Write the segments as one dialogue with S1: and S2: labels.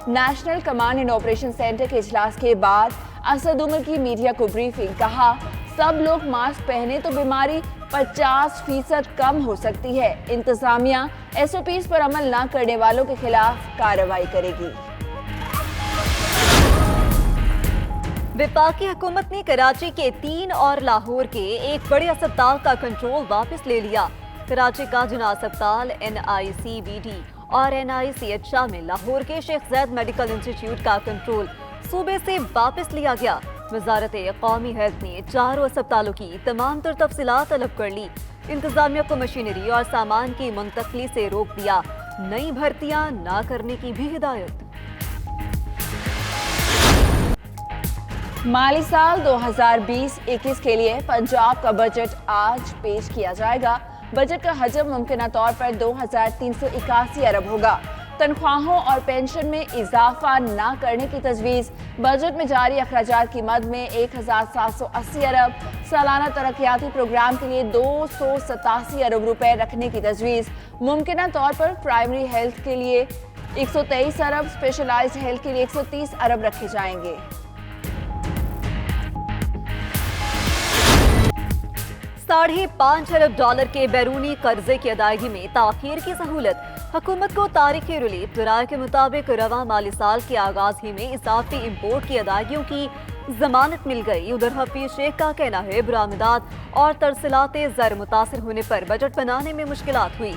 S1: National command and operation centre کے اجلاس کے بعد اسد عمر کی میڈیا کو بریفنگ، کہا سب لوگ ماسک پہنے تو بیماری 50% کم ہو سکتی ہے، انتظامیہ SOPs پر عمل نہ کرنے والوں کے خلاف کارروائی کرے گی۔
S2: وفاقی حکومت نے کراچی کے 3 اور لاہور کے ایک بڑے اسپتال کا کنٹرول واپس لے لیا۔ کراچی کا جناح اسپتال NICVD اور NICH شامل لاہور کے شیخ زید میڈیکل انسٹیٹیوٹ کا کنٹرول صوبے سے واپس لیا گیا۔ وزارت قومی ہیلتھ نے چاروں اسپتالوں کی تمام تر تفصیلات طلب کر لی۔ انتظامیہ کو مشینری اور سامان کی منتقلی سے روک دیا، نئی بھرتیاں نہ کرنے کی بھی ہدایت۔
S1: مالی سال 2020-21 کے لیے پنجاب کا بجٹ آج پیش کیا جائے گا۔ بجٹ کا حجم ممکنہ طور پر 2381 ارب ہوگا۔ تنخواہوں اور پینشن میں اضافہ نہ کرنے کی تجویز، بجٹ میں جاری اخراجات کی مد میں 1780 ارب، سالانہ ترقیاتی پروگرام کے لیے 287 ارب روپے رکھنے کی تجویز، ممکنہ طور پر پرائمری ہیلتھ کے لیے 123 ارب، اسپیشلائزڈ ہیلتھ کے لیے 130 ارب رکھے جائیں گے۔
S2: $5.5 ارب کے بیرونی قرضے کی ادائیگی میں تاخیر کی سہولت، حکومت کو تاریخی ریلیف ذرائع کے مطابق رواں مالی سال کے آغاز ہی میں اضافی امپورٹ کی ادائیگیوں کی ضمانت مل گئی۔ ادھر حفیظ شیخ کا کہنا ہے برآمدات اور ترسیلات زر متاثر ہونے پر بجٹ بنانے میں مشکلات ہوئی۔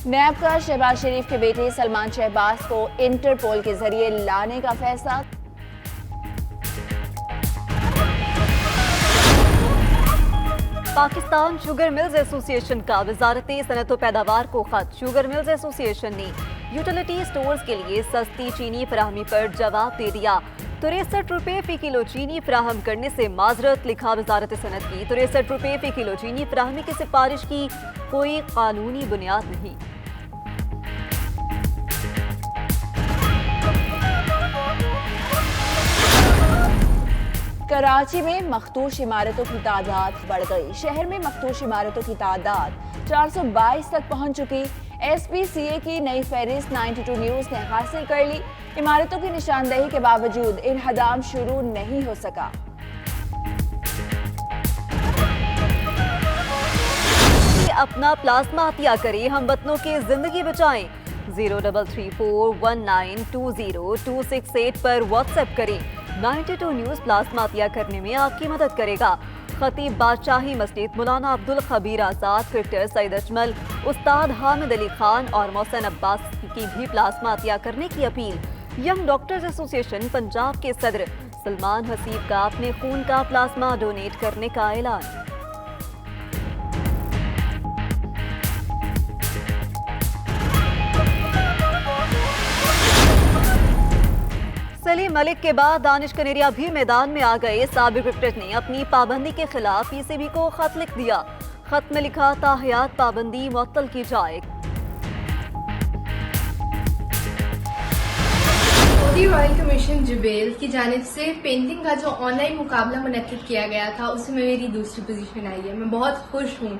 S1: نیب کا شہباز شریف کے بیٹے سلمان شہباز کو انٹرپول کے ذریعے لانے کا فیصلہ۔
S2: پاکستان شوگر ملز ایسوسی ایشن کا وزارت صنعت و پیداوار کو خط۔ شوگر ملز ایسوسی ایشن نے یوٹیلیٹی سٹورز کے لیے سستی چینی فراہمی پر جواب دے دیا۔ 63 روپے فی کلو چینی فراہم کرنے سے معذرت، لکھا وزارت صنعت کی 63 روپے فی کلو چینی فراہمی کی سفارش کی کوئی قانونی بنیاد نہیں۔
S1: کراچی میں مخدوش عمارتوں کی تعداد بڑھ گئی۔ شہر میں مخدوش عمارتوں کی تعداد 422 تک پہنچ چکی۔ SPCA کی نئی فہرست 92 نیوز نے حاصل کر لی۔ عمارتوں کی نشاندہی کے باوجود انہدام شروع نہیں ہو سکا۔
S2: اپنا پلازما عطیہ کریں، ہم وطنوں کی زندگی بچائیں۔ 0334192026 پر واٹس ایپ کریں۔ 92 نیوز پلازما عطیہ کرنے میں آپ کی مدد کرے گا۔ خطیب بادشاہی مسجد مولانا عبدالخبیر آزاد، کرکٹر سعید اجمل، استاد حامد علی خان اور محسن عباس کی بھی پلازما عطیہ کرنے کی اپیل۔ ینگ ڈاکٹرز ایسوسی ایشن پنجاب کے صدر سلمان حسیب کا اپنے خون کا پلازما ڈونیٹ کرنے کا اعلان۔ سلیم ملک کے بعد دانش کنیریا بھی میدان میں آ گئے۔ سابق کرکٹر نے اپنی پابندی کے خلاف PCB کو خط لکھ دیا۔ خط میں لکھا تاحیات پابندی معطل کی جائے۔
S3: سعودی رائل کمیشن جبیل کی جانب سے پینٹنگ کا جو آن لائن مقابلہ منعقد کیا گیا تھا اس میں میری دوسری پوزیشن آئی ہے، میں بہت خوش ہوں۔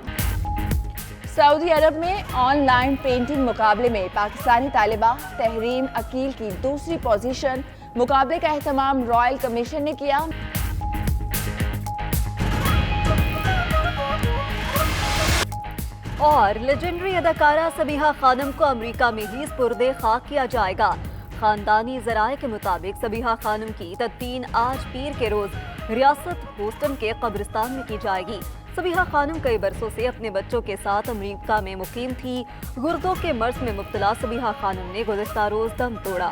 S1: سعودی عرب میں آن لائن پینٹنگ مقابلے میں پاکستانی طالبہ تحریم عقیل کی دوسری پوزیشن۔ مقابلے کا اہتمام رائل کمیشن نے کیا۔
S2: اور لیجنڈری اداکارہ سبیحہ خانم کو امریکہ میں ہی سپرد خاک کیا جائے گا۔ خاندانی ذرائع کے مطابق سبیحہ خانم کی تدفین آج پیر کے روز ریاست ہوسٹن کے قبرستان میں کی جائے گی۔ سبیحہ خانم کئی برسوں سے اپنے بچوں کے ساتھ امریکہ میں مقیم تھی۔ گردوں کے مرض میں مبتلا سبیحہ خانم نے گزشتہ روز دم توڑا۔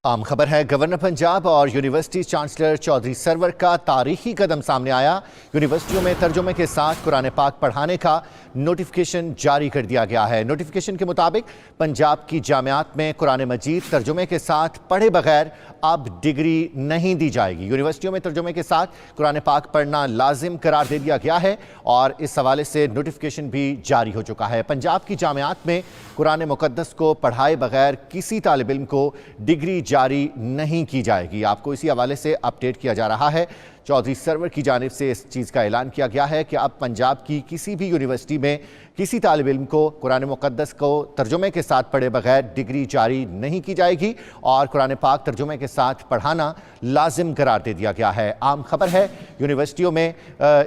S4: عام خبر ہے، گورنر پنجاب اور یونیورسٹی چانسلر چودھری سرور کا تاریخی قدم سامنے آیا۔ یونیورسٹیوں میں ترجمے کے ساتھ قرآن پاک پڑھانے کا نوٹیفیکیشن جاری کر دیا گیا ہے۔ نوٹیفیکیشن کے مطابق پنجاب کی جامعات میں قرآن مجید ترجمے کے ساتھ پڑھے بغیر اب ڈگری نہیں دی جائے گی۔ یونیورسٹیوں میں ترجمے کے ساتھ قرآن پاک پڑھنا لازم قرار دے دیا گیا ہے اور اس حوالے سے نوٹیفیکیشن بھی جاری ہو چکا ہے۔ پنجاب کی جامعات میں قرآن مقدس کو پڑھائے بغیر کسی طالب علم کو ڈگری जारी नहीं की जाएगी। आपको इसी हवाले से अपडेट किया जा रहा है। चौधरी सरवर की जानिब से इस चीज़ का ऐलान किया गया है कि अब पंजाब की किसी भी यूनिवर्सिटी में किसी तालिब इल्म को कुरान मुक़द्दस को तर्जुमे के साथ पढ़े बगैर डिग्री जारी नहीं की जाएगी और कुरान पाक तर्जुमे के साथ पढ़ाना लाजिम करार दे दिया गया है। आम खबर है, यूनिवर्सिटियों में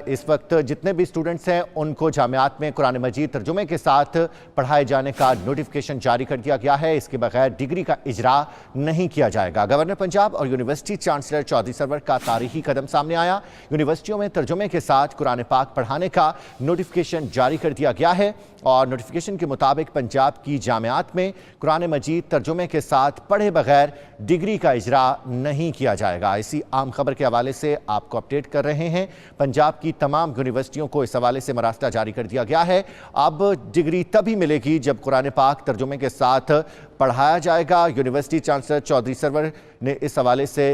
S4: इस वक्त जितने भी स्टूडेंट्स हैं उनको जामियात में कुरान मजीद तर्जुमे के साथ पढ़ाए जाने का नोटिफिकेशन जारी कर दिया गया है। इसके बगैर डिग्री का इजरा नहीं किया जाएगा। गवर्नर पंजाब और यूनिवर्सिटी चांसलर चौधरी सरवर का तारीखी कदम सामने आया। यूनिवर्सिटियों में तर्जुमे के साथ कुरान पाक पढ़ाने का नोटिफिकेशन जारी कर दिया गया है और नोटिफिकेशन के मुताबिक पंजाब की जामियात में कुरान मजीद तर्जुमे के साथ पढ़े बगैर डिग्री का इजरा नहीं किया जाएगा। इसी आम खबर के हवाले से आपको अपडेट कर रहे हैं। पंजाब की तमाम यूनिवर्सिटियों को इस हवाले से मरासला जारी कर दिया गया है। अब डिग्री तभी मिलेगी जब कुरान पाक तर्जुमे के साथ पढ़ाया जाएगा। यूनिवर्सिटी चांसलर चौधरी सरवर ने इस हवाले से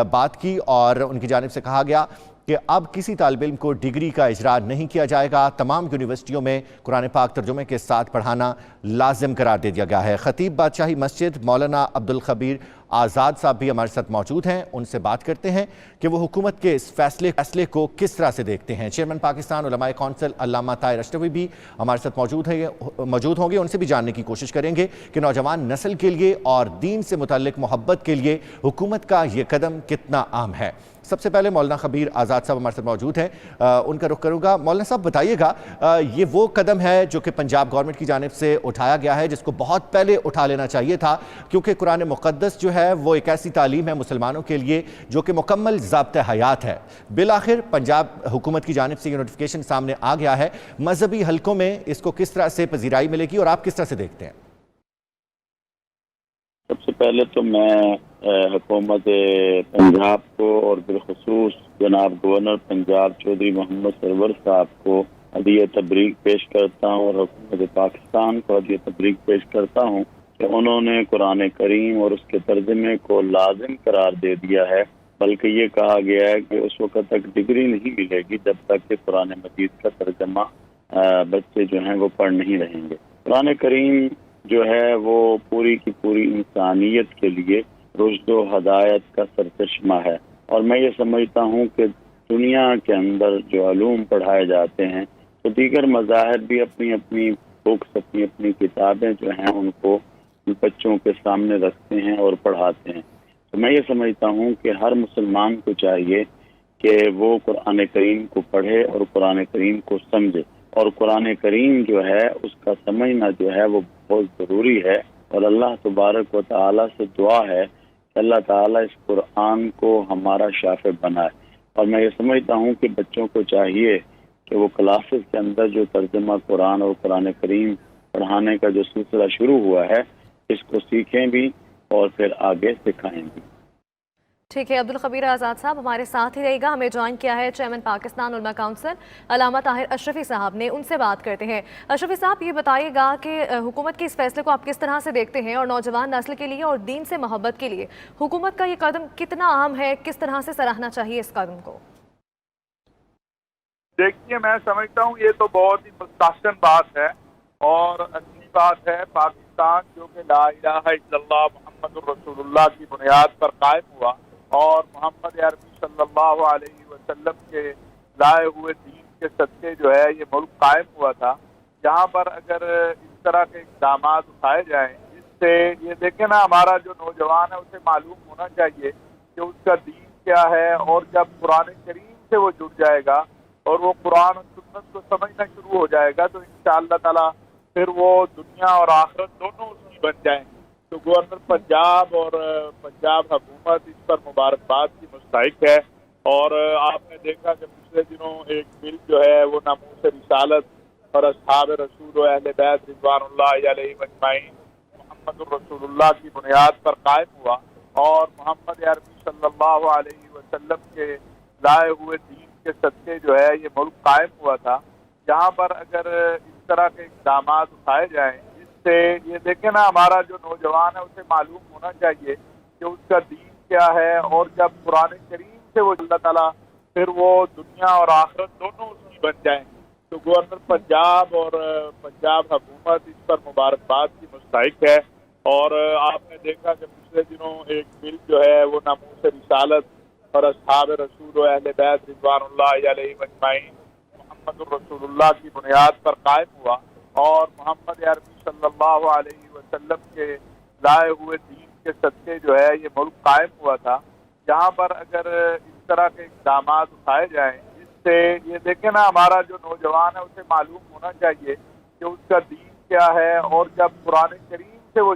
S4: बात की और उनकी जानिब से कहा गया कि अब किसी तालिब इल्म को डिग्री का इजरा नहीं किया जाएगा। तमाम यूनिवर्सिटियों में कुरान पाक तर्जुमे के साथ पढ़ाना लाजिम करार दे दिया गया है। खतीब बादशाही मस्जिद मौलाना अब्दुल खबीर आज़ाद साहब भी हमारे साथ मौजूद हैं। उनसे बात करते हैं कि वो हुकूमत के इस फैसले को किस तरह से देखते हैं। चेयरमैन पाकिस्तान उलमाए कौंसिल अल्लामा ताहिर अशरफी भी हमारे साथ मौजूद होंगे। उनसे भी जानने की कोशिश करेंगे कि नौजवान नस्ल के लिए और दीन से मुतल्लिक मोहब्बत के लिए हुकूमत का ये कदम कितना अहम है। सबसे पहले मौलाना खबीर आज़ाद साहब हमारे साथ मौजूद हैं, उनका रुख करूँगा। मौलाना साहब बताइएगा, ये वो कदम है जो कि पंजाब गवर्नमेंट की जानिब से उठाया गया है जिसको बहुत पहले उठा लेना चाहिए था, क्योंकि कुरान मुक़द्दस जो है वो एक ऐसी तालीम है मुसलमानों के लिए जो कि मुकम्मल ज़ाब्ता हयात है। बिलाखिर पंजाब हुकूमत की जानिब से ये नोटिफिकेशन सामने आ गया है। मजहबी हलकों में इसको किस तरह से पजीराई मिलेगी और आप किस तरह से देखते हैं?
S5: सबसे पहले तो मैं हुकूमत पंजाब को और बिलखुसूस जनाब गवर्नर पंजाब चौधरी मोहम्मद सरवर साहब को हदीय तबरीक पेश करता हूँ और हुकूमत पाकिस्तान को हदीय तबरीक पेश करता हूँ कि उन्होंने कुरान करीम और उसके तर्जमे को लाजिम करार दे दिया है। बल्कि ये कहा गया है कि उस वक्त तक डिग्री नहीं मिलेगी जब तक कि कुरान मजीद का तर्जमा बच्चे जो हैं वो पढ़ नहीं रहेंगे। कुरान करीम जो है वो पूरी की पूरी इंसानियत के लिए रुश्द व हदायत का सरचश्मा है और मैं ये समझता हूँ कि दुनिया के अंदर जो अलूम पढ़ाए जाते हैं तो दीगर मज़ाहिब भी अपनी अपनी बुक्स अपनी अपनी किताबें जो हैं उनको बच्चों के सामने रखते हैं और पढ़ाते हैं। तो मैं ये समझता हूँ कि हर मुसलमान को चाहिए कि वो कुरान करीम को पढ़े और कुरान करीम को समझे और कुरान करीम जो है उसका समझना जो है वो बहुत ज़रूरी है। और अल्लाह तबारक व तआला से दुआ है कि अल्लाह ताला इस कुरान को हमारा शाफ़े बनाए। और मैं ये समझता हूँ कि बच्चों को चाहिए कि वो क्लासेस के अंदर जो तर्जुमा कुरान और कुरान करीम पढ़ाने का जो सिलसिला शुरू हुआ है इसको सीखें भी और फिर आगे सिखाएं भी।
S2: ठीक है, अब्दुल खबीर आज़ाद साहब हमारे साथ ही रहेगा। हमें ज्वाइन किया है चेयरमैन पाकिस्तान उलमा काउंसिल अल्लामा ताहिर अशरफी साहब ने, उनसे बात करते हैं। अशरफी साहब ये बताइएगा कि हुकूमत के इस फैसले को आप किस तरह से देखते हैं और नौजवान नस्ल के लिए और दीन से मोहब्बत के लिए हुकूमत का ये कदम कितना अहम है, किस तरह से सराहना चाहिए इस कदम को?
S6: देखिए, मैं समझता हूँ ये तो बहुत ही मुस्तहसन बात है और अच्छी बात है। पाकिस्तान जो कि ला इलाहा इल्लल्लाह मुहम्मदुर रसूलुल्लाह की बुनियाद पर कायम हुआ और मोहम्मद अरबी सल्लल्लाहु अलैहि वसल्लम के लाए हुए दीन के सदक़े जो है ये मुल्क कायम हुआ था। यहाँ पर अगर इस तरह के इक़दाम उठाए जाएं जिससे ये देखें ना, हमारा जो नौजवान है उसे मालूम होना चाहिए कि उसका दीन क्या है और जब कुरान करीम से वो जुड़ जाएगा और वो कुरान और सुन्नत को समझना शुरू हो जाएगा तो इंशाअल्लाह ताला फिर वो दुनिया और आखिरत दोनों उसकी बन जाएंगी। तो गवर्नर पंजाब और पंजाब हुकूमत इस पर मुबारकबाद की मुस्तहिक है। और आपने देखा कि पिछले दिनों एक बिल जो है वो नामूस रिसालत और अस्हाब रसूल व अहले बैत रिज़वानुल्लाह अलैहिम अजमाइन मुहम्मदुर रसूलुल्लाह की बुनियाद पर कायम हुआ और मोहम्मद अरबी सल्लल्लाहु अलैहि वसल्लम के लाए हुए दीन के सदक़े जो है ये मुल्क कायम हुआ था। यहाँ पर अगर इस तरह के इक़दाम उठाए जाएं जिससे ये देखें ना, हमारा जो नौजवान है उसे मालूम होना चाहिए कि उसका दीन क्या है और जब कुरान करीम से वो अल्लाह ताला फिर वो दुनिया और आखिरत दोनों उसकी बन जाएंगी। तो गवर्नर पंजाब और पंजाब हुकूमत इस पर मुबारकबाद की मुस्तहिक है। اور آپ نے دیکھا کہ پچھلے دنوں ایک بل جو ہے وہ ناموس رسالت اور اصحاب رسول و اہل بیت رضوان اللہ علیہ اجمعین محمد الرسول اللہ کی بنیاد پر قائم ہوا، اور محمد عربی صلی اللہ علیہ وسلم کے لائے ہوئے دین کے صدقے جو ہے یہ ملک قائم ہوا تھا۔ یہاں پر اگر اس طرح کے اقدامات اٹھائے جائیں جس سے یہ دیکھیں نا، ہمارا جو نوجوان ہے اسے معلوم ہونا چاہیے کہ اس کا دین کیا ہے، اور جب قرآن کریم